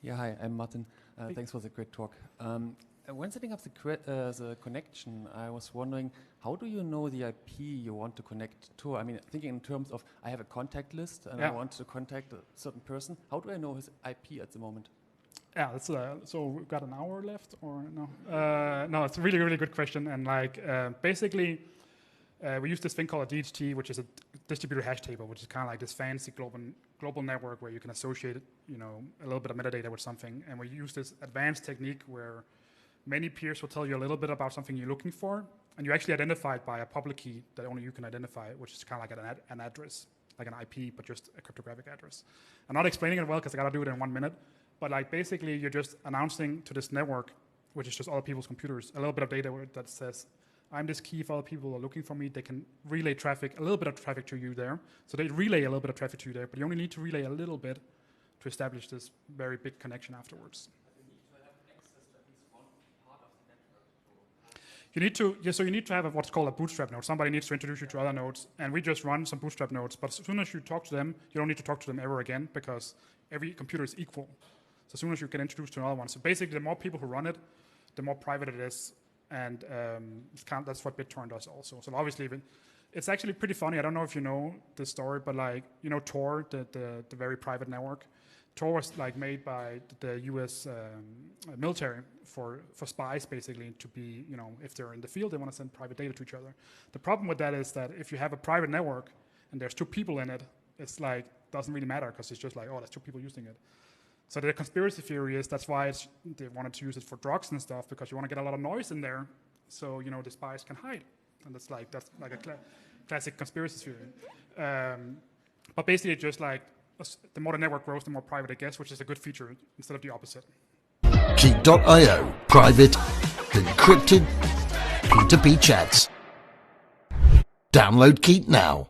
Yeah, hi, I'm Martin. Thanks for the great talk. When setting up the connection, I was wondering, how do you know the IP you want to connect to? I mean, thinking in terms of, I have a contact list and I want to contact a certain person. How do I know his IP at the moment? Yeah, that's so we've got an hour left, or no? No, it's a really, really good question. And basically, we use this thing called a DHT, which is a distributed hash table, which is kind of like this fancy global network where you can associate, a little bit of metadata with something. And we use this advanced technique where many peers will tell you a little bit about something you're looking for, and you actually identify it by a public key that only you can identify, which is kind of like an address, like an IP, but just a cryptographic address. I'm not explaining it well because I got to do it in 1 minute, but basically you're just announcing to this network, which is just other people's computers, a little bit of data that says, I'm this key if other people are looking for me. They can relay traffic, a little bit of traffic to you there. So they relay a little bit of traffic to you there, but you only need to relay a little bit to establish this very big connection afterwards. You need to have what's called a bootstrap node. Somebody needs to introduce you to other nodes, and we just run some bootstrap nodes. But as soon as you talk to them, you don't need to talk to them ever again because every computer is equal. So as soon as you get introduced to another one, so basically the more people who run it, the more private it is, and that's what BitTorrent does also. So obviously, it's actually pretty funny. I don't know if you know this story, but Tor, the very private network. Tor was made by the U.S. Military for spies, basically, to be, if they're in the field, they want to send private data to each other. The problem with that is that if you have a private network and there's two people in it, it's doesn't really matter because it's just there's two people using it. So the conspiracy theory is that's why they wanted to use it for drugs and stuff, because you want to get a lot of noise in there, so the spies can hide, and that's like a classic conspiracy theory. But basically, just the more the network grows, the more private it gets, which is a good feature instead of the opposite. Keet.io, private, encrypted, P2P chats. Download Keet now.